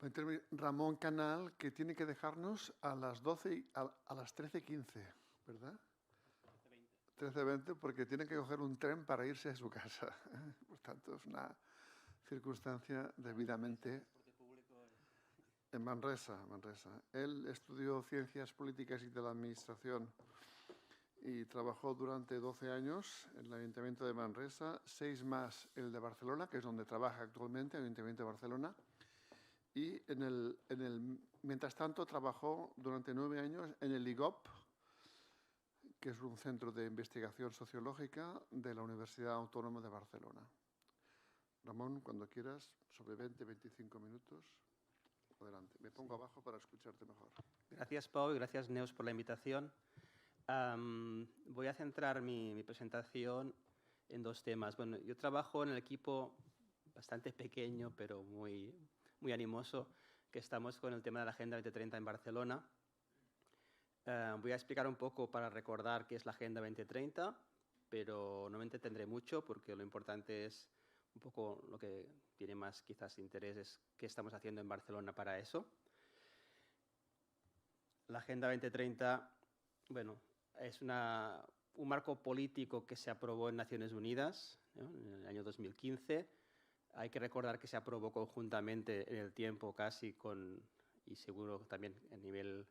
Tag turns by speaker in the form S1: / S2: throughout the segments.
S1: Va a intervenir Ramón Canal, que tiene que dejarnos a las 12 a las 13:15, ¿verdad? 13:20, porque tiene que coger un tren para irse a su casa. Por tanto, es una circunstancia debidamente... En Manresa, Manresa. Él estudió Ciencias Políticas y de la Administración y trabajó durante 12 años en el Ayuntamiento de Manresa, 6 más el de Barcelona, que es donde trabaja actualmente, el Ayuntamiento de Barcelona. Y mientras tanto trabajó durante 9 años en el IGOP, que es un centro de investigación sociológica de la Universidad Autónoma de Barcelona. Ramón, cuando quieras, sobre 20-25 minutos. Adelante. Me pongo abajo para escucharte mejor.
S2: Gracias, Pau, y gracias, Neus, por la invitación. Voy a centrar mi presentación en 2 temas. Bueno, yo trabajo en el equipo bastante pequeño, pero muy animoso, que estamos con el tema de la Agenda 2030 en Barcelona. Voy a explicar un poco para recordar qué es la Agenda 2030, pero no me entretendré mucho porque lo importante es un poco lo que tiene más quizás interés es qué estamos haciendo en Barcelona para eso. La Agenda 2030, bueno, es un marco político que se aprobó en Naciones Unidas, ¿no?, en el año 2015. Hay que recordar que se aprobó conjuntamente en el tiempo casi y seguro también a nivel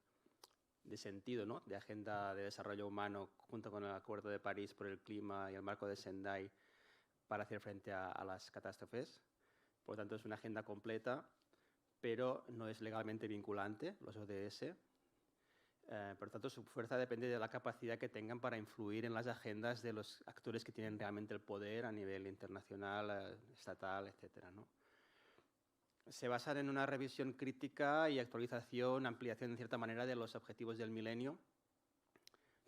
S2: de sentido, ¿no?, de Agenda de Desarrollo Humano junto con el Acuerdo de París por el Clima y el Marco de Sendai para hacer frente a las catástrofes. Por lo tanto, es una agenda completa, pero no es legalmente vinculante, los ODS. Por tanto, su fuerza depende de la capacidad que tengan para influir en las agendas de los actores que tienen realmente el poder a nivel internacional, estatal, etcétera, ¿no? Se basan en una revisión crítica y actualización, ampliación en cierta manera de los objetivos del milenio,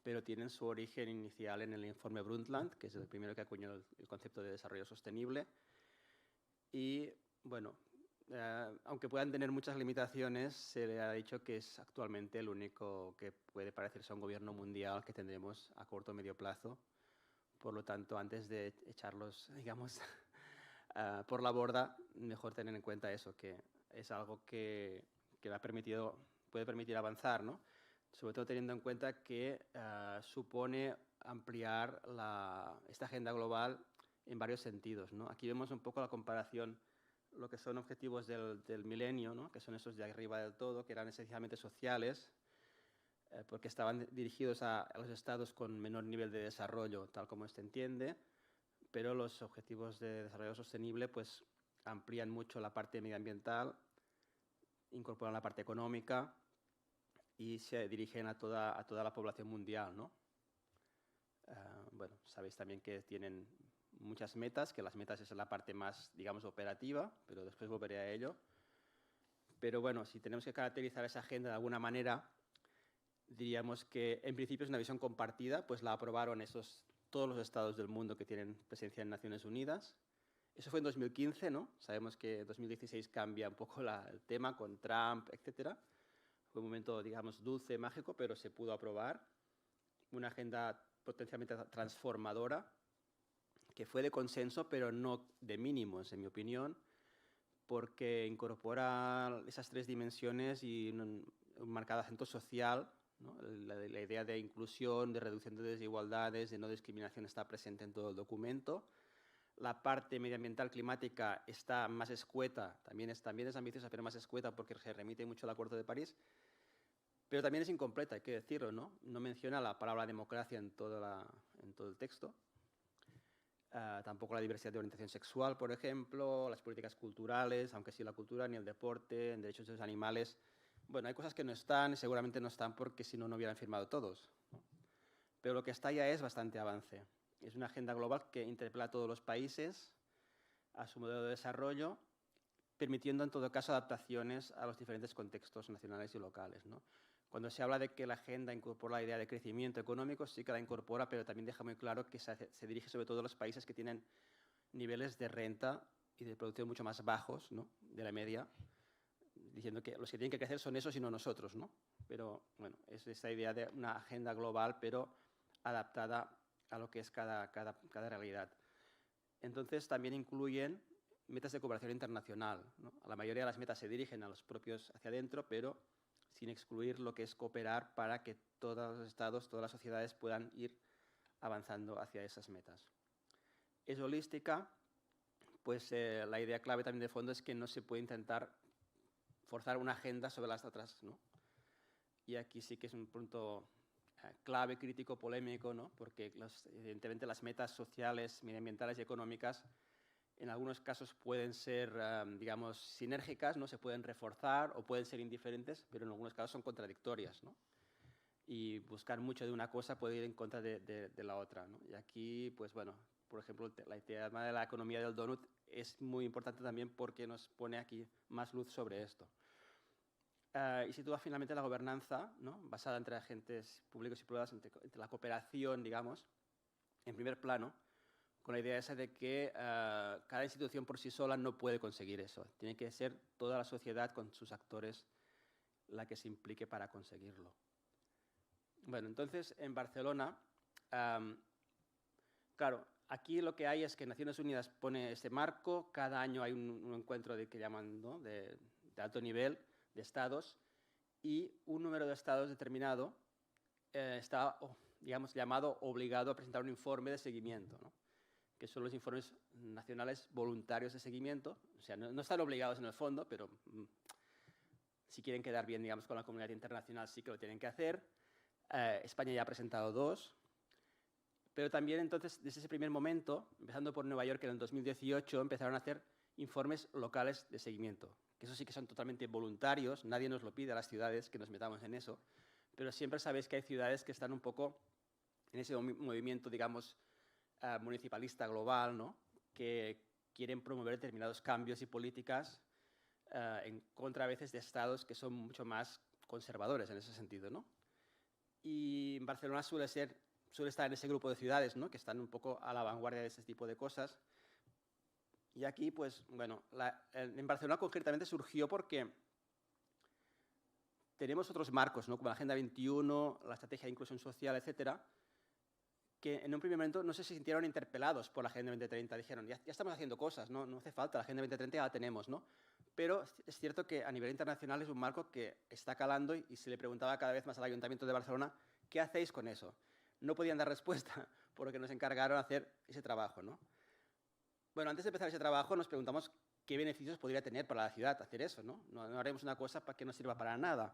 S2: pero tienen su origen inicial en el informe Brundtland, que es el primero que acuñó el concepto de desarrollo sostenible. Y, bueno, aunque puedan tener muchas limitaciones, se le ha dicho que es actualmente el único que puede parecerse a un gobierno mundial que tendremos a corto o medio plazo. Por lo tanto, antes de echarlos, digamos, por la borda, mejor tener en cuenta eso, que es algo que puede permitir avanzar, ¿no? Sobre todo teniendo en cuenta que supone ampliar esta agenda global en varios sentidos, ¿no? Aquí vemos un poco la comparación, lo que son objetivos del milenio, ¿no?, que son esos de arriba del todo, que eran esencialmente sociales, porque estaban dirigidos a los estados con menor nivel de desarrollo, tal como se entiende, pero los objetivos de desarrollo sostenible pues, amplían mucho la parte medioambiental, incorporan la parte económica y se dirigen a toda la población mundial, ¿no? Bueno, sabéis también que tienen muchas metas, que las metas es la parte más, digamos, operativa, pero después volveré a ello. Pero bueno, si tenemos que caracterizar esa agenda de alguna manera, diríamos que en principio es una visión compartida, pues la aprobaron todos los estados del mundo que tienen presencia en Naciones Unidas. Eso fue en 2015, ¿no? Sabemos que en 2016 cambia un poco el tema con Trump, etcétera. Fue un momento, digamos, dulce, mágico, pero se pudo aprobar. Una agenda potencialmente transformadora, que fue de consenso, pero no de mínimos, en mi opinión, porque incorpora esas 3 dimensiones y un marcado acento social, ¿no? La idea de inclusión, de reducción de desigualdades, de no discriminación está presente en todo el documento. La parte medioambiental climática está más escueta, también es ambiciosa, pero más escueta porque se remite mucho al Acuerdo de París, pero también es incompleta, hay que decirlo, ¿no? No menciona la palabra democracia en todo el texto. Tampoco la diversidad de orientación sexual, por ejemplo, las políticas culturales, aunque sí la cultura, ni el deporte, en derechos de los animales. Bueno, hay cosas que no están, y seguramente no están porque si no, no hubieran firmado todos, ¿no? Pero lo que está ya es bastante avance. Es una agenda global que interpela a todos los países, a su modelo de desarrollo, permitiendo en todo caso adaptaciones a los diferentes contextos nacionales y locales, ¿no? Cuando se habla de que la agenda incorpora la idea de crecimiento económico, sí que la incorpora, pero también deja muy claro que se dirige sobre todo a los países que tienen niveles de renta y de producción mucho más bajos, ¿no?, de la media, diciendo que los que tienen que crecer son esos y no nosotros, ¿no? Pero, bueno, es esa idea de una agenda global, pero adaptada a lo que es cada realidad. Entonces, también incluyen metas de cooperación internacional, ¿no? La mayoría de las metas se dirigen a los propios hacia adentro, pero sin excluir lo que es cooperar para que todos los estados, todas las sociedades puedan ir avanzando hacia esas metas. Es holística, pues la idea clave también de fondo es que no se puede intentar forzar una agenda sobre las otras, ¿no? Y aquí sí que es un punto clave, crítico, polémico, ¿no? Porque evidentemente las metas sociales, medioambientales y económicas en algunos casos pueden ser, digamos, sinérgicas, ¿no? Se pueden reforzar o pueden ser indiferentes, pero en algunos casos son contradictorias, ¿no? Y buscar mucho de una cosa puede ir en contra de la otra, ¿no? Y aquí, pues bueno, por ejemplo, el tema de la economía del donut es muy importante también porque nos pone aquí más luz sobre esto. Y sitúa finalmente la gobernanza, ¿no? Basada entre agentes públicos y privados, entre la cooperación, digamos, en primer plano, con la idea esa de que cada institución por sí sola no puede conseguir eso. Tiene que ser toda la sociedad con sus actores la que se implique para conseguirlo. Bueno, entonces, en Barcelona, claro, aquí lo que hay es que Naciones Unidas pone este marco, cada año hay un encuentro que llaman, ¿no? de alto nivel, de estados, y un número de estados determinado está, digamos, llamado, obligado a presentar un informe de seguimiento, ¿no? Que son los informes nacionales voluntarios de seguimiento. O sea, no están obligados en el fondo, pero si quieren quedar bien, digamos, con la comunidad internacional sí que lo tienen que hacer. España ya ha presentado 2. Pero también, entonces, desde ese primer momento, empezando por Nueva York en el 2018, empezaron a hacer informes locales de seguimiento, que eso sí que son totalmente voluntarios, nadie nos lo pide a las ciudades que nos metamos en eso, pero siempre sabéis que hay ciudades que están un poco en ese movimiento, digamos, municipalista global, ¿no? Que quieren promover determinados cambios y políticas en contra a veces de estados que son mucho más conservadores en ese sentido, ¿no? Y Barcelona suele estar en ese grupo de ciudades, ¿no? Que están un poco a la vanguardia de ese tipo de cosas. Y aquí, pues, bueno, en Barcelona concretamente surgió porque tenemos otros marcos, ¿no? Como la Agenda 21, la Estrategia de Inclusión Social, etcétera, que en un primer momento no se sintieron interpelados por la Agenda 2030. Dijeron, ya estamos haciendo cosas, ¿no? No hace falta, la Agenda 2030 ya la tenemos, ¿no? Pero es cierto que a nivel internacional es un marco que está calando y se le preguntaba cada vez más al Ayuntamiento de Barcelona, ¿qué hacéis con eso? No podían dar respuesta porque nos encargaron de hacer ese trabajo, ¿no? Bueno, antes de empezar ese trabajo nos preguntamos qué beneficios podría tener para la ciudad hacer eso, ¿no? No haremos una cosa para que no sirva para nada.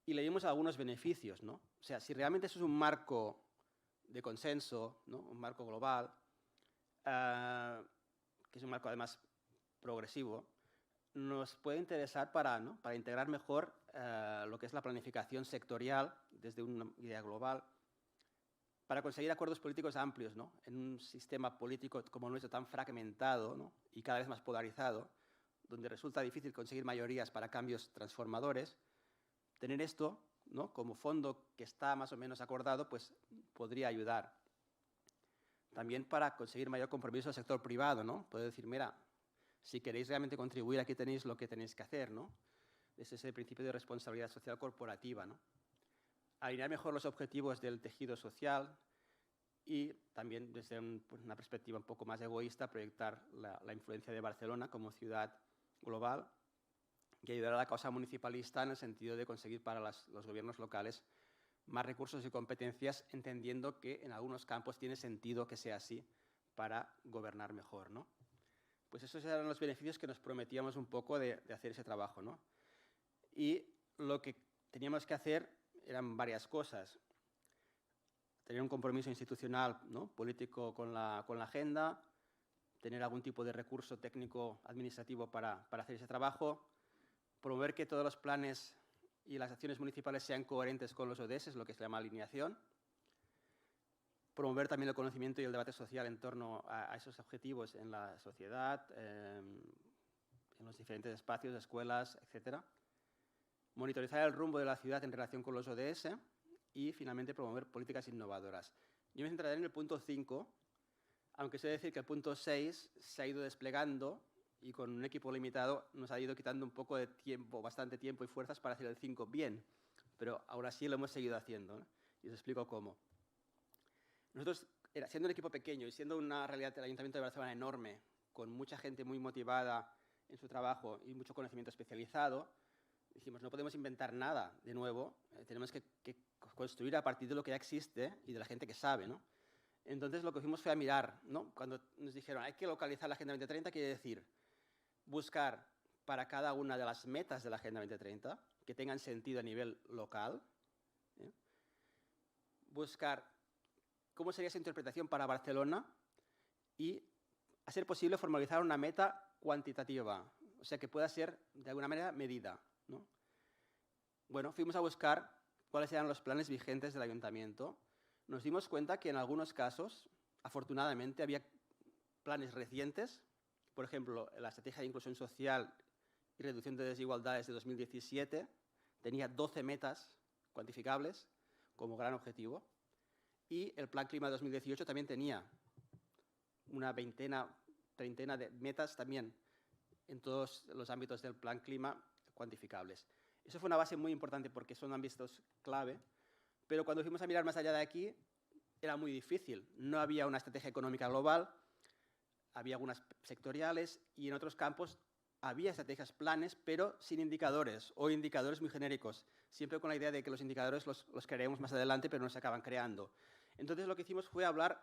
S2: Y leímos algunos beneficios, ¿no? O sea, si realmente eso es un marco de consenso, ¿no? Un marco global, que es un marco además progresivo, nos puede interesar para integrar mejor lo que es la planificación sectorial desde una idea global, para conseguir acuerdos políticos amplios, ¿no? En un sistema político como el nuestro tan fragmentado, ¿no? Y cada vez más polarizado, donde resulta difícil conseguir mayorías para cambios transformadores, tener esto, ¿no? Como fondo que está más o menos acordado, pues podría ayudar. También para conseguir mayor compromiso del sector privado, ¿no? Puede decir, mira, si queréis realmente contribuir, aquí tenéis lo que tenéis que hacer, ¿no? Ese es el principio de responsabilidad social corporativa, ¿no? Alinear mejor los objetivos del tejido social y también desde una perspectiva un poco más egoísta proyectar la influencia de Barcelona como ciudad global y ayudar a la causa municipalista en el sentido de conseguir para los gobiernos locales más recursos y competencias, entendiendo que en algunos campos tiene sentido que sea así para gobernar mejor, ¿no? Pues esos eran los beneficios que nos prometíamos un poco de hacer ese trabajo, ¿no? Y lo que teníamos que hacer eran varias cosas. Tener un compromiso institucional, ¿no? Político con la agenda, tener algún tipo de recurso técnico administrativo para hacer ese trabajo, promover que todos los planes y las acciones municipales sean coherentes con los ODS, lo que se llama alineación, promover también el conocimiento y el debate social en torno a esos objetivos en la sociedad, en los diferentes espacios, escuelas, etcétera. Monitorizar el rumbo de la ciudad en relación con los ODS y, finalmente, promover políticas innovadoras. Yo me centraré en el punto 5, aunque sé decir que el punto 6 se ha ido desplegando y con un equipo limitado nos ha ido quitando un poco de tiempo, bastante tiempo y fuerzas para hacer el 5 bien, pero ahora sí lo hemos seguido haciendo, ¿no? Y os explico cómo. Nosotros, siendo un equipo pequeño y siendo una realidad del Ayuntamiento de Barcelona enorme, con mucha gente muy motivada en su trabajo y mucho conocimiento especializado, dijimos, no podemos inventar nada de nuevo, tenemos que construir a partir de lo que ya existe y de la gente que sabe, ¿no? Entonces, lo que hicimos fue a mirar, ¿no? Cuando nos dijeron, hay que localizar la Agenda 2030, quiere decir buscar para cada una de las metas de la Agenda 2030 que tengan sentido a nivel local, ¿eh? Buscar cómo sería esa interpretación para Barcelona y, a ser posible, formalizar una meta cuantitativa, o sea, que pueda ser, de alguna manera, medida, ¿no? Bueno, fuimos a buscar cuáles eran los planes vigentes del ayuntamiento. Nos dimos cuenta que en algunos casos, afortunadamente, había planes recientes. Por ejemplo, la Estrategia de Inclusión Social y Reducción de Desigualdades de 2017 tenía 12 metas cuantificables como gran objetivo. Y el Plan Clima 2018 también tenía una treintena de metas también en todos los ámbitos del Plan Clima cuantificables. Eso fue una base muy importante porque son ámbitos clave, pero cuando fuimos a mirar más allá de aquí era muy difícil. No había una estrategia económica global, había algunas sectoriales y en otros campos había estrategias, planes, pero sin indicadores o indicadores muy genéricos, siempre con la idea de que los indicadores los crearemos más adelante, pero no se acaban creando. Entonces, lo que hicimos fue hablar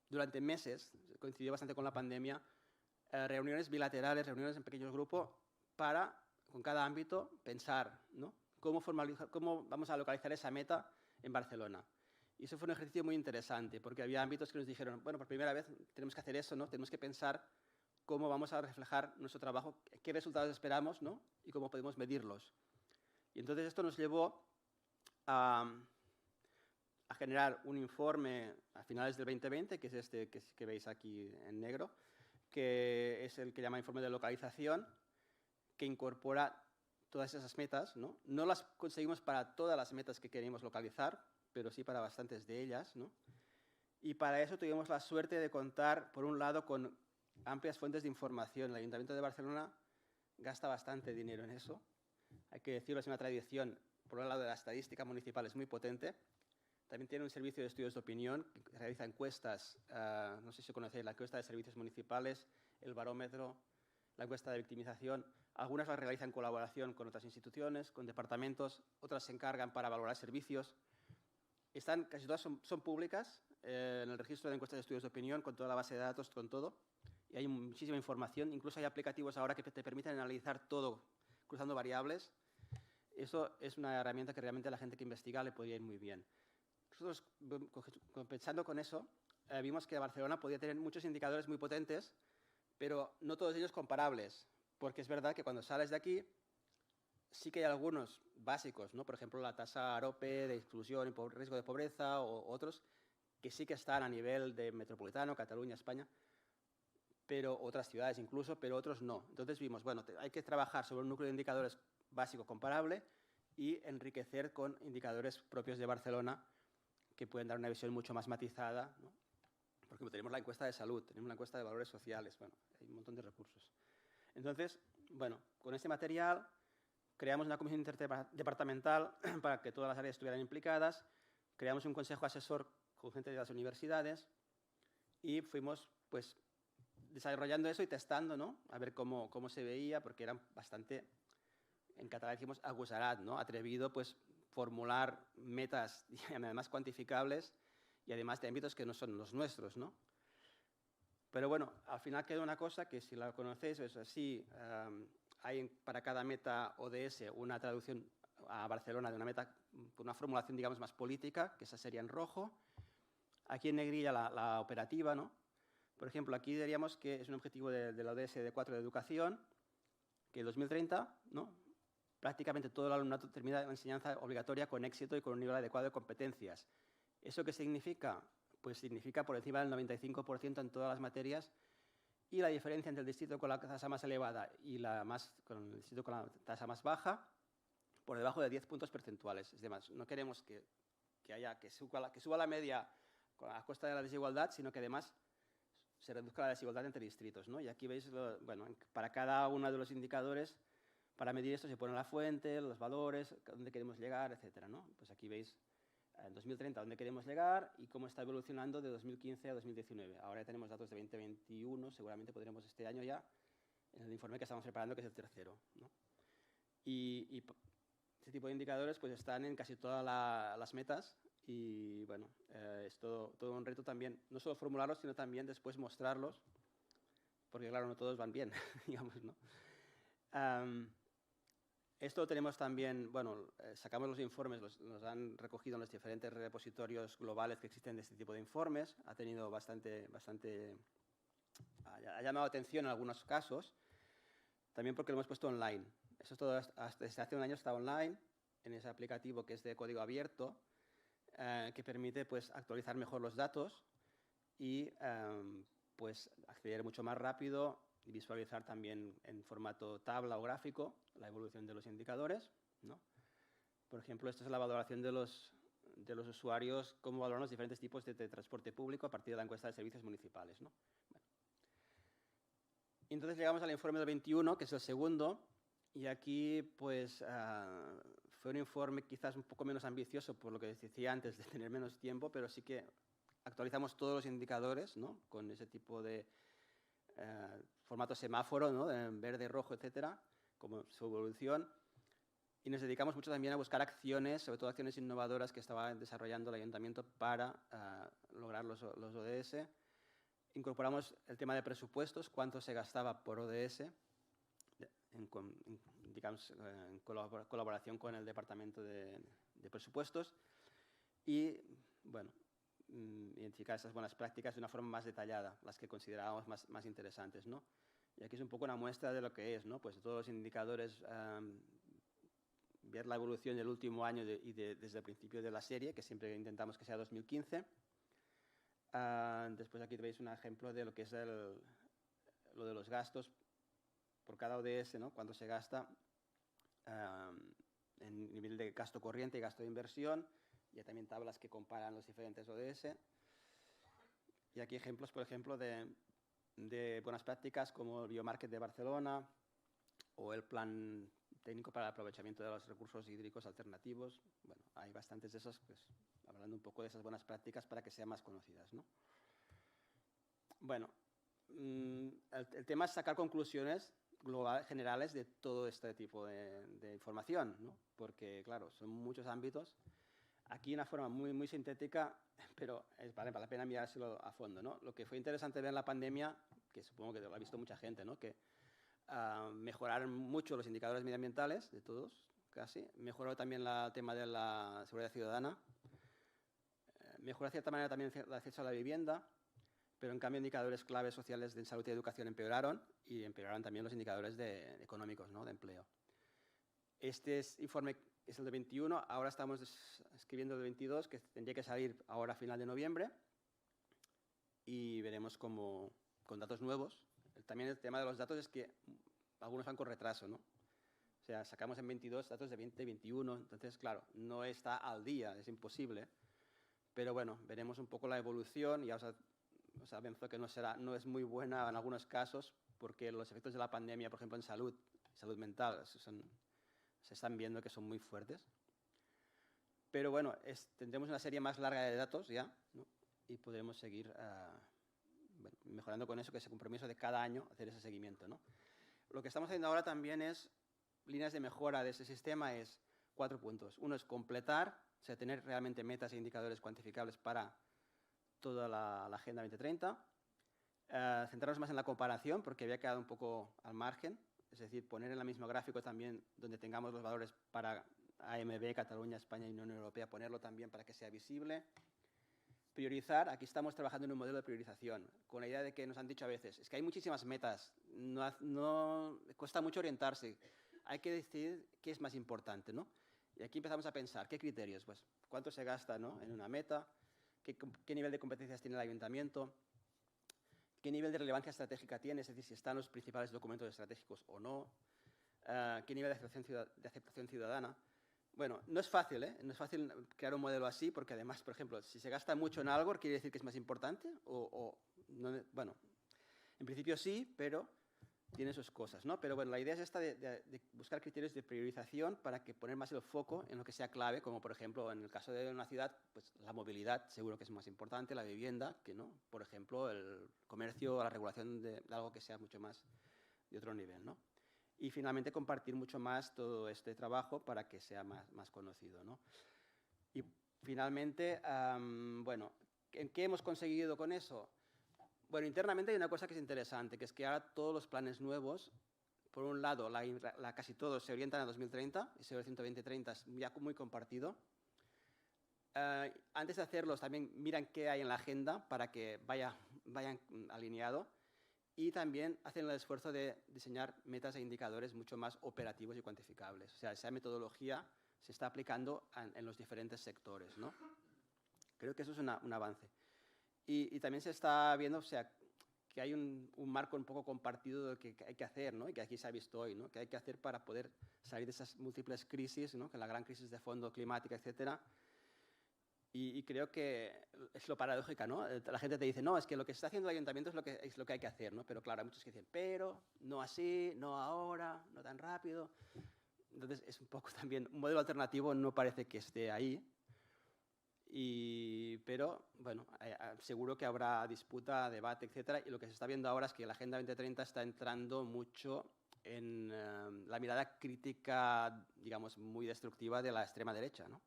S2: durante meses, coincidió bastante con la pandemia, reuniones bilaterales, reuniones en pequeños grupos, para, con cada ámbito, pensar, ¿no? Cómo vamos a localizar esa meta en Barcelona. Y eso fue un ejercicio muy interesante, porque había ámbitos que nos dijeron, bueno, por primera vez tenemos que hacer eso, ¿no? Tenemos que pensar cómo vamos a reflejar nuestro trabajo, qué resultados esperamos, ¿no? Y cómo podemos medirlos. Y entonces esto nos llevó a generar un informe a finales del 2020, que es este que veis aquí en negro, que es el que llama informe de localización, que incorpora todas esas metas, ¿no? No las conseguimos para todas las metas que queríamos localizar, pero sí para bastantes de ellas, ¿no? Y para eso tuvimos la suerte de contar, por un lado, con amplias fuentes de información. El Ayuntamiento de Barcelona gasta bastante dinero en eso. Hay que decirlo, es una tradición, por un lado, de la estadística municipal es muy potente. También tiene un servicio de estudios de opinión que realiza encuestas, no sé si conocéis la encuesta de servicios municipales, el barómetro, la encuesta de victimización. Algunas las realizan en colaboración con otras instituciones, con departamentos, otras se encargan para valorar servicios. Casi todas son públicas en el registro de encuestas de estudios de opinión, con toda la base de datos, con todo. Y hay muchísima información. Incluso hay aplicativos ahora que te permiten analizar todo cruzando variables. Eso es una herramienta que realmente a la gente que investiga le podría ir muy bien. Nosotros, pensando con eso, vimos que Barcelona podía tener muchos indicadores muy potentes, pero no todos ellos comparables, porque es verdad que cuando sales de aquí sí que hay algunos básicos, ¿no? Por ejemplo, la tasa AROPE de exclusión y riesgo de pobreza o otros que sí que están a nivel de metropolitano, Cataluña, España, pero otras ciudades incluso, pero otros no. Entonces vimos, bueno, hay que trabajar sobre un núcleo de indicadores básico comparable y enriquecer con indicadores propios de Barcelona que pueden dar una visión mucho más matizada, ¿no? Porque tenemos la encuesta de salud, tenemos la encuesta de valores sociales, bueno, hay un montón de recursos. Entonces, bueno, con este material creamos una comisión interdepartamental para que todas las áreas estuvieran implicadas, creamos un consejo asesor con gente de las universidades y fuimos, pues, desarrollando eso y testando, ¿no? A ver cómo se veía, porque eran bastante, en catalán decimos agosarat, ¿no? Atrevido, pues, formular metas además cuantificables y además de ámbitos que no son los nuestros, ¿no? Pero bueno, al final queda una cosa que si la conocéis es así, hay para cada meta ODS una traducción a Barcelona de una meta, una formulación digamos más política, que esa sería en rojo. Aquí en negrilla la operativa, ¿no? Por ejemplo, aquí diríamos que es un objetivo de la ODS de 4 de educación, que en 2030, ¿no? Prácticamente todo el alumnado termina la enseñanza obligatoria con éxito y con un nivel adecuado de competencias. ¿Eso qué significa? Pues significa por encima del 95% en todas las materias y la diferencia entre el distrito con la tasa más elevada y con el distrito con la tasa más baja por debajo de 10 puntos percentuales. Es decir, no queremos que suba la media a costa de la desigualdad, sino que además se reduzca la desigualdad entre distritos, ¿no? Y aquí veis, bueno, para cada uno de los indicadores, para medir esto se pone la fuente, los valores, a dónde queremos llegar, etcétera, ¿no? Pues aquí veis en 2030 dónde queremos llegar y cómo está evolucionando de 2015 a 2019. Ahora ya tenemos datos de 2021, seguramente podremos este año ya, en el informe que estamos preparando, que es el tercero, ¿no? Y este tipo de indicadores pues están en casi todas las metas y, bueno, es todo un reto también, no solo formularlos, sino también después mostrarlos, porque, claro, no todos van bien, digamos, ¿no? Esto tenemos también, bueno, sacamos los informes, los han recogido en los diferentes repositorios globales que existen de este tipo de informes. Ha tenido ha llamado atención en algunos casos, también porque lo hemos puesto online. Eso todo desde hace un año está online, en ese aplicativo que es de código abierto, que permite pues, actualizar mejor los datos y pues, acceder mucho más rápido y visualizar también en formato tabla o gráfico la evolución de los indicadores, ¿no? Por ejemplo, esta es la valoración de los usuarios, cómo valoran los diferentes tipos de transporte público a partir de la encuesta de servicios municipales, ¿no? Bueno. Entonces llegamos al informe del 21, que es el segundo, y aquí pues, fue un informe quizás un poco menos ambicioso por lo que decía antes de tener menos tiempo, pero sí que actualizamos todos los indicadores, ¿no? Con ese tipo de formato semáforo, ¿no? Verde, rojo, etcétera, como su evolución. Y nos dedicamos mucho también a buscar acciones, sobre todo acciones innovadoras que estaba desarrollando el ayuntamiento para lograr los ODS. Incorporamos el tema de presupuestos, cuánto se gastaba por ODS, en colaboración con el Departamento de Presupuestos. Y, bueno, identificar esas buenas prácticas de una forma más detallada, las que considerábamos más interesantes, ¿no? Y aquí es un poco una muestra de lo que es, ¿no? Pues todos los indicadores, ver la evolución del último año desde el principio de la serie, que siempre intentamos que sea 2015. Después aquí veis un ejemplo de lo que es lo de los gastos por cada ODS, ¿no? Cuánto se gasta en nivel de gasto corriente y gasto de inversión. Y hay también tablas que comparan los diferentes ODS. Y aquí ejemplos, por ejemplo, de buenas prácticas como el Biomarket de Barcelona o el Plan Técnico para el Aprovechamiento de los Recursos Hídricos Alternativos. Bueno, hay bastantes de esos, pues, hablando un poco de esas buenas prácticas para que sean más conocidas, ¿no? Bueno, el tema es sacar conclusiones globales, generales de todo este tipo de información, ¿no? Porque, claro, son muchos ámbitos. Aquí una forma muy sintética, pero vale la pena mirárselo a fondo, ¿no? Lo que fue interesante ver en la pandemia, que supongo que lo ha visto mucha gente, ¿no? Que mejoraron mucho los indicadores medioambientales, de todos, casi. Mejoró también el tema de la seguridad ciudadana. Mejoró de cierta manera también el acceso a la vivienda, pero en cambio indicadores claves sociales de salud y educación empeoraron, y empeoraron también los indicadores económicos, ¿no? De empleo. Este informe es el de 21, ahora estamos escribiendo el de 22, que tendría que salir ahora a final de noviembre, y veremos cómo, con datos nuevos. También el tema de los datos es que algunos van con retraso, ¿no? O sea, sacamos en 22 datos de 2021, entonces, claro, no está al día, es imposible, pero bueno, veremos un poco la evolución. Ya os avanzo que no es muy buena en algunos casos, porque los efectos de la pandemia, por ejemplo, en salud mental, se están viendo que son muy fuertes. Pero bueno, tendremos una serie más larga de datos ya, ¿no? Y podremos seguir mejorando con eso, que es el compromiso de cada año hacer ese seguimiento, ¿no? Lo que estamos haciendo ahora también es líneas de mejora de ese sistema, es 4 puntos. Uno es completar, o sea, tener realmente metas e indicadores cuantificables para toda la Agenda 2030. Centrarnos más en la comparación, porque había quedado un poco al margen. Es decir, poner en el mismo gráfico también donde tengamos los valores para AMB, Cataluña, España y Unión Europea, ponerlo también para que sea visible. Priorizar, aquí estamos trabajando en un modelo de priorización, con la idea de que nos han dicho a veces, es que hay muchísimas metas, no cuesta mucho orientarse, hay que decidir qué es más importante, ¿no? Y aquí empezamos a pensar, ¿qué criterios? Pues, ¿cuánto se gasta, ¿no? En una meta? ¿Qué nivel de competencias tiene el ayuntamiento? ¿Qué nivel de relevancia estratégica tiene? Es decir, si están los principales documentos estratégicos o no. ¿Qué nivel de aceptación ciudadana? Bueno, no es fácil, ¿eh? No es fácil crear un modelo así, porque además, por ejemplo, si se gasta mucho en algo, ¿quiere decir que es más importante? No, bueno, en principio sí, pero tiene sus cosas, ¿no? Pero bueno, la idea es esta de buscar criterios de priorización para que poner más el foco en lo que sea clave, como por ejemplo en el caso de una ciudad, pues la movilidad seguro que es más importante, la vivienda, que no, por ejemplo, el comercio, la regulación de algo que sea mucho más de otro nivel, ¿no? Y finalmente compartir mucho más todo este trabajo para que sea más conocido, ¿no? Y finalmente, bueno, ¿qué hemos conseguido con eso? Bueno, internamente hay una cosa que es interesante, que es que ahora todos los planes nuevos, por un lado, casi todos se orientan a 2030, ese 120-30 es ya muy compartido. Antes de hacerlos, también miran qué hay en la agenda para que vayan alineado. Y también hacen el esfuerzo de diseñar metas e indicadores mucho más operativos y cuantificables. O sea, esa metodología se está aplicando en los diferentes sectores, ¿no? Creo que eso es un avance. Y también se está viendo, o sea, que hay un marco un poco compartido de lo que hay que hacer, ¿no? Y que aquí se ha visto hoy, ¿no? Que hay que hacer para poder salir de esas múltiples crisis, ¿no? Que la gran crisis de fondo climática, etcétera. Y creo que es lo paradójico, ¿no? La gente te dice, no, es que lo que se está haciendo el ayuntamiento es lo que hay que hacer, ¿no? Pero claro, hay muchos que dicen, pero no así, no ahora, no tan rápido. Entonces, es un poco también, un modelo alternativo no parece que esté ahí. Pero, bueno, seguro que habrá disputa, debate, etcétera. Y lo que se está viendo ahora es que la Agenda 2030 está entrando mucho en la mirada crítica, digamos, muy destructiva de la extrema derecha, ¿no?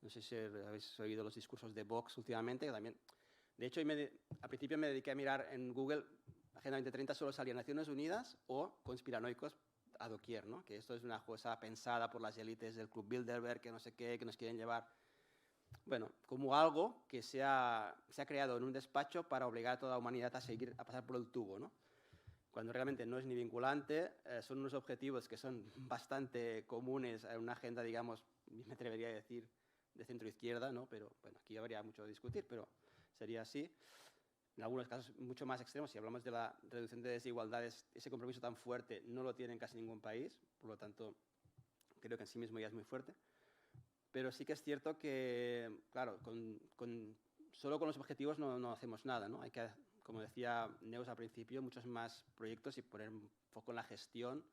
S2: No sé si habéis oído los discursos de Vox últimamente, que también. De hecho, al principio me dediqué a mirar en Google, Agenda 2030 solo salía Naciones Unidas o conspiranoicos a doquier, ¿no? Que esto es una cosa pensada por las élites del Club Bilderberg, que no sé qué, que nos quieren llevar. Bueno, como algo que se ha creado en un despacho para obligar a toda la humanidad a pasar por el tubo, ¿no? Cuando realmente no es ni vinculante, son unos objetivos que son bastante comunes en una agenda, digamos, me atrevería a decir, de centro-izquierda, ¿no? Pero bueno, aquí habría mucho que discutir, pero sería así. En algunos casos mucho más extremos, si hablamos de la reducción de desigualdades, ese compromiso tan fuerte no lo tiene en casi ningún país, por lo tanto, creo que en sí mismo ya es muy fuerte. Pero sí que es cierto que, claro, solo con los objetivos no hacemos nada, ¿no? Hay que, como decía Neus al principio, muchos más proyectos y poner un foco en la gestión,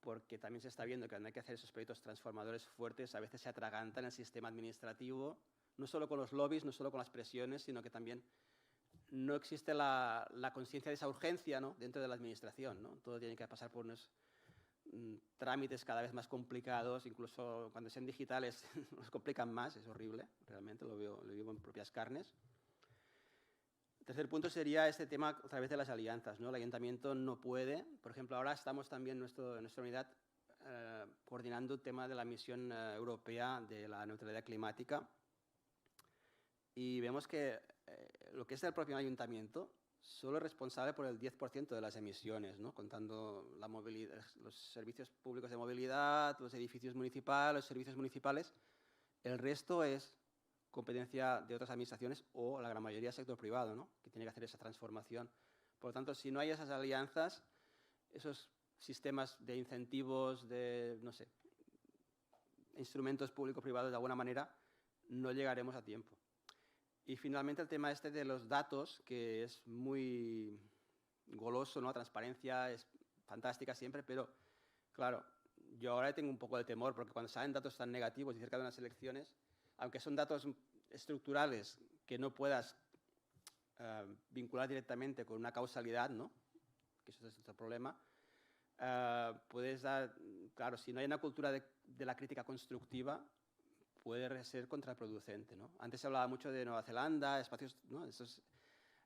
S2: porque también se está viendo que cuando hay que hacer esos proyectos transformadores fuertes, a veces se atragantan el sistema administrativo, no solo con los lobbies, no solo con las presiones, sino que también no existe la conciencia de esa urgencia, ¿no? Dentro de la administración, ¿no? Todo tiene que pasar por unos trámites cada vez más complicados, incluso cuando sean digitales nos complican más, es horrible, realmente lo vivo en propias carnes. El tercer punto sería este tema a través de las alianzas, ¿no? El ayuntamiento no puede, por ejemplo, ahora estamos también en nuestra unidad coordinando el tema de la misión europea de la neutralidad climática y vemos que lo que es el propio ayuntamiento solo es responsable por el 10% de las emisiones, ¿no? Contando la movilidad, los servicios públicos de movilidad, los edificios municipales, los servicios municipales. El resto es competencia de otras administraciones o la gran mayoría del sector privado, ¿no? Que tiene que hacer esa transformación. Por lo tanto, si no hay esas alianzas, esos sistemas de incentivos, de, no sé, instrumentos público-privados de alguna manera, no llegaremos a tiempo. Y finalmente el tema este de los datos, que es muy goloso, ¿no? La transparencia es fantástica siempre, pero claro, yo ahora tengo un poco de temor, porque cuando salen datos tan negativos y cerca de unas elecciones, aunque son datos estructurales que no puedas vincular directamente con una causalidad, ¿no? Que eso es otro problema, puedes dar, claro, si no hay una cultura de la crítica constructiva, puede ser contraproducente, ¿no? Antes se hablaba mucho de Nueva Zelanda, espacios, ¿no? Esos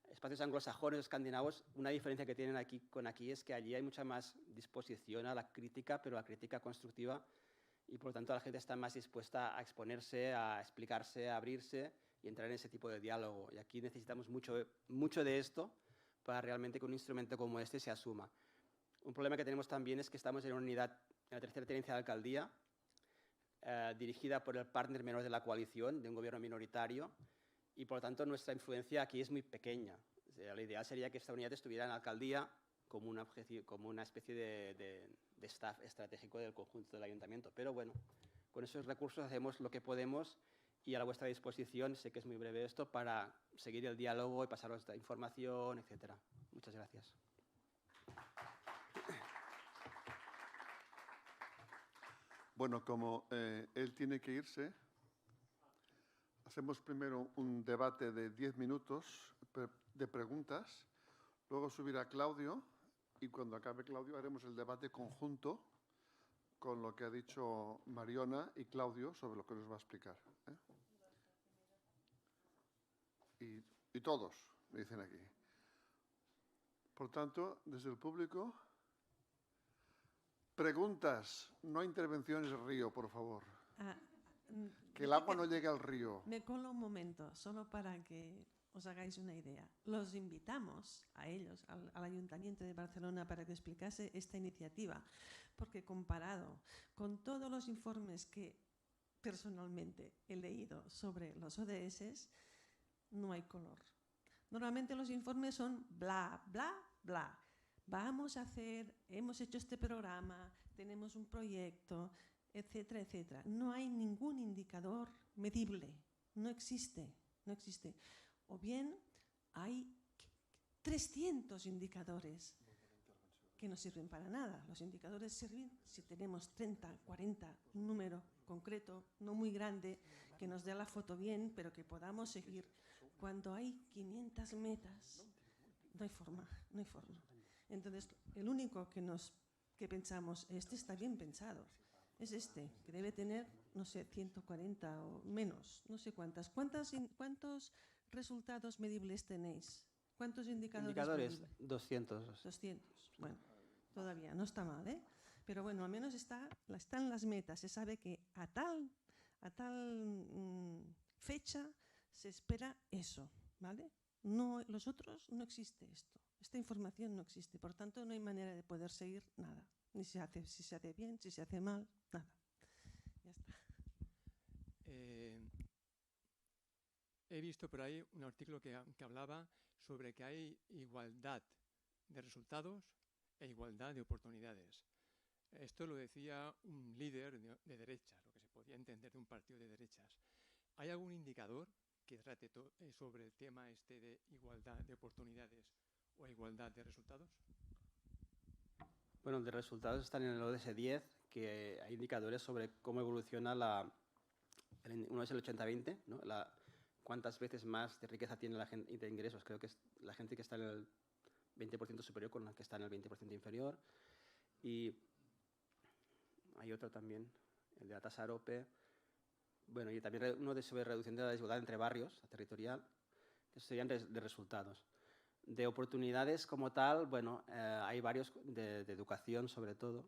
S2: espacios anglosajones, escandinavos. Una diferencia que tienen aquí con aquí es que allí hay mucha más disposición a la crítica, pero la crítica constructiva, y por lo tanto la gente está más dispuesta a exponerse, a explicarse, a abrirse y entrar en ese tipo de diálogo. Y aquí necesitamos mucho de esto para realmente que un instrumento como este se asuma. Un problema que tenemos también es que estamos en una unidad, en la tercera tenencia de alcaldía, dirigida por el partner menor de la coalición, de un gobierno minoritario, y por lo tanto nuestra influencia aquí es muy pequeña. O sea, lo ideal sería que esta unidad estuviera en la alcaldía como una especie de staff estratégico del conjunto del ayuntamiento. Pero bueno, con esos recursos hacemos lo que podemos y a la vuestra disposición, sé que es muy breve esto, para seguir el diálogo y pasaros esta información, etc. Muchas gracias.
S1: Bueno, como él tiene que irse, hacemos primero un debate de 10 minutos de preguntas, luego subirá Claudio y cuando acabe Claudio haremos el debate conjunto con lo que ha dicho Mariona y Claudio sobre lo que nos va a explicar. Y todos, me dicen aquí. Por tanto, desde el público, preguntas, no intervenciones río, por favor. Que el agua no llegue al río.
S3: Me colo un momento, solo para que os hagáis una idea. Los invitamos a ellos, al Ayuntamiento de Barcelona, para que explicase esta iniciativa, porque comparado con todos los informes que personalmente he leído sobre los ODS, no hay color. Normalmente los informes son bla, bla, bla. Vamos a hacer, hemos hecho este programa, tenemos un proyecto, etcétera, etcétera. No hay ningún indicador medible, no existe, no existe. O bien hay 300 indicadores que no sirven para nada. Los indicadores sirven si tenemos 30, 40, un número concreto, no muy grande, que nos dé la foto bien, pero que podamos seguir. Cuando hay 500 metas, no hay forma, no hay forma. Entonces, el único que pensamos, este está bien pensado, es este, que debe tener, no sé, 140 o menos, no sé cuántas. ¿Cuántos resultados medibles tenéis? ¿Cuántos indicadores medibles?
S2: 200.
S3: 200, bueno, todavía no está mal, ¿eh? Pero bueno, al menos están las metas, se sabe que a tal fecha se espera eso, ¿vale? No, los otros no existe esto. Esta información no existe, por tanto no hay manera de poder seguir nada. Ni si se hace bien, si se hace mal, nada. Ya está.
S4: He visto por ahí un artículo que hablaba sobre que hay igualdad de resultados e igualdad de oportunidades. Esto lo decía un líder de derechas, lo que se podía entender de un partido de derechas. ¿Hay algún indicador que trate sobre el tema este de igualdad de oportunidades o igualdad de resultados?
S2: Bueno, de resultados están en el ODS 10, que hay indicadores sobre cómo evoluciona uno es el 80-20, ¿no? Cuántas veces más de riqueza tiene la gente de ingresos. Creo que es la gente que está en el 20% superior con la que está en el 20% inferior. Y hay otro también, el de la tasa AROPE. Bueno, y también uno sobre reducción de la desigualdad entre barrios, la territorial, que serían de resultados. De oportunidades como tal, bueno, hay varios de educación sobre todo,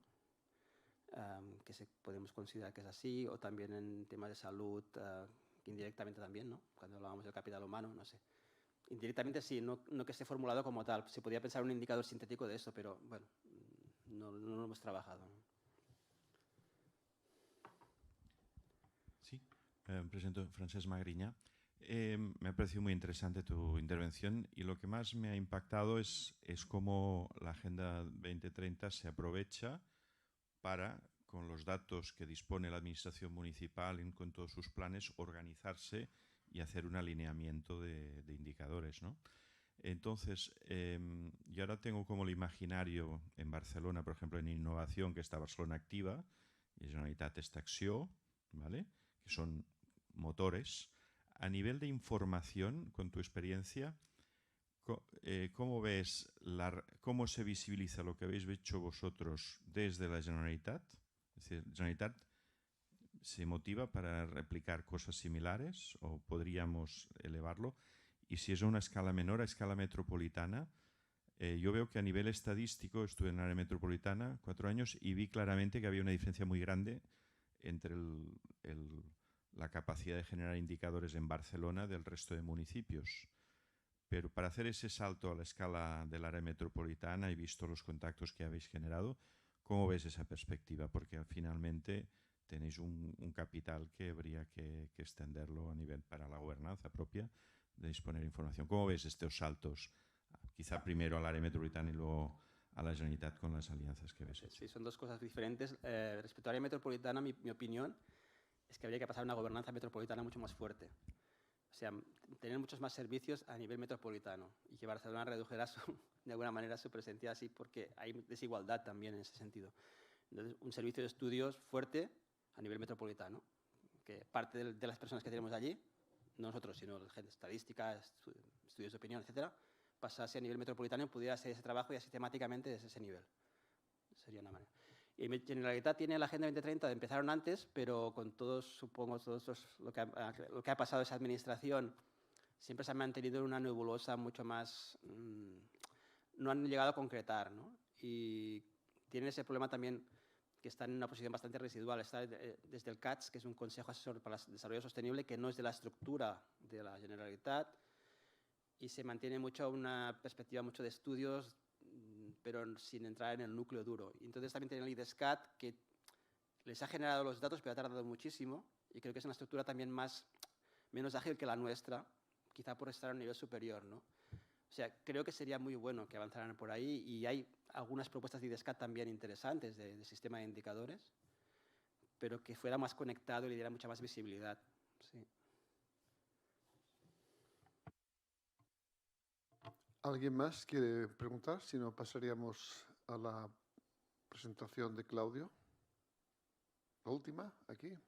S2: que podemos considerar que es así, o también en temas de salud, indirectamente también, ¿no? Cuando hablábamos del capital humano, no sé. Indirectamente sí, no que esté formulado como tal. Se podría pensar un indicador sintético de eso, pero bueno, no lo hemos trabajado, ¿no?
S5: Sí, presento Francesc Magriña. Me ha parecido muy interesante tu intervención y lo que más me ha impactado es cómo la Agenda 2030 se aprovecha para, con los datos que dispone la Administración Municipal y con todos sus planes, organizarse y hacer un alineamiento de indicadores, ¿no? Entonces, yo ahora tengo como el imaginario en Barcelona, por ejemplo, en innovación, que está Barcelona Activa y Generalitat està Acció, ¿vale? Que son motores. A nivel de información, con tu experiencia, ¿cómo ves cómo se visibiliza lo que habéis hecho vosotros desde la Generalitat? Es decir, ¿Generalitat se motiva para replicar cosas similares o podríamos elevarlo? Y si es a una escala menor, a escala metropolitana, yo veo que a nivel estadístico, estuve en el área metropolitana 4 años y vi claramente que había una diferencia muy grande entre la capacidad de generar indicadores en Barcelona del resto de municipios. Pero para hacer ese salto a la escala del área metropolitana, he visto los contactos que habéis generado. ¿Cómo ves esa perspectiva? Porque finalmente tenéis un capital que habría que extenderlo a nivel para la gobernanza propia, de disponer información. ¿Cómo ves estos saltos? Quizá primero al área metropolitana y luego a la Generalitat con las alianzas que ves.
S2: Sí, son dos cosas diferentes. Respecto al área metropolitana, mi opinión es que habría que pasar a una gobernanza metropolitana mucho más fuerte. O sea, tener muchos más servicios a nivel metropolitano y que Barcelona redujera de alguna manera su presencia así, porque hay desigualdad también en ese sentido. Entonces, un servicio de estudios fuerte a nivel metropolitano, que parte de las personas que tenemos allí, no nosotros, sino la gente estadística, estudios de opinión, etcétera, pasase a nivel metropolitano y pudiera hacer ese trabajo ya sistemáticamente desde ese nivel. Sería una manera. Y Generalitat tiene la Agenda 2030, empezaron antes, pero con todos, supongo, lo que ha pasado esa administración, siempre se ha mantenido en una nebulosa mucho más... no han llegado a concretar, ¿no? Y tienen ese problema también que están en una posición bastante residual. Está desde el CATS, que es un Consejo Asesor para el Desarrollo Sostenible, que no es de la estructura de la Generalitat, y se mantiene mucho una perspectiva mucho de estudios, pero sin entrar en el núcleo duro. Y entonces también tienen el IDESCAT, que les ha generado los datos, pero ha tardado muchísimo, y creo que es una estructura también menos ágil que la nuestra, quizá por estar a un nivel superior, ¿no? O sea, creo que sería muy bueno que avanzaran por ahí, y hay algunas propuestas de IDESCAT también interesantes de sistema de indicadores, pero que fuera más conectado y le diera mucha más visibilidad. Sí.
S1: ¿Alguien más quiere preguntar? Si no, pasaríamos a la presentación de Claudio. La última, aquí.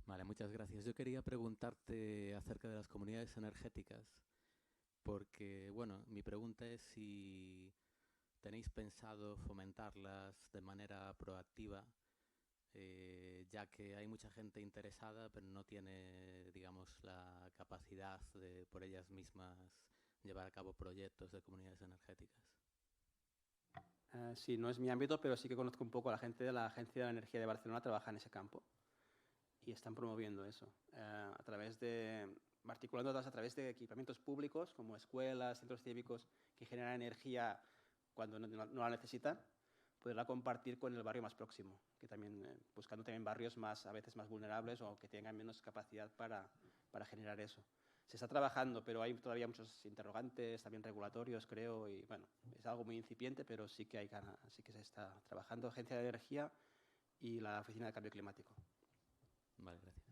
S6: Vale, muchas gracias. Yo quería preguntarte acerca de las comunidades energéticas, porque, bueno, mi pregunta es si tenéis pensado fomentarlas de manera proactiva, ya que hay mucha gente interesada, pero no tiene, digamos, la capacidad de por ellas mismas llevar a cabo proyectos de comunidades energéticas.
S2: Sí, no es mi ámbito, pero sí que conozco un poco a la gente de la Agencia de Energía de Barcelona, trabaja en ese campo y están promoviendo eso articulando a través de equipamientos públicos como escuelas, centros cívicos que generan energía cuando no la necesitan, poderla compartir con el barrio más próximo, que también buscando también barrios a veces más vulnerables o que tengan menos capacidad para generar eso. Se está trabajando, pero hay todavía muchos interrogantes, también regulatorios, creo, y bueno, es algo muy incipiente, pero sí que se está trabajando Agencia de Energía y la Oficina de Cambio Climático.
S6: Vale, gracias.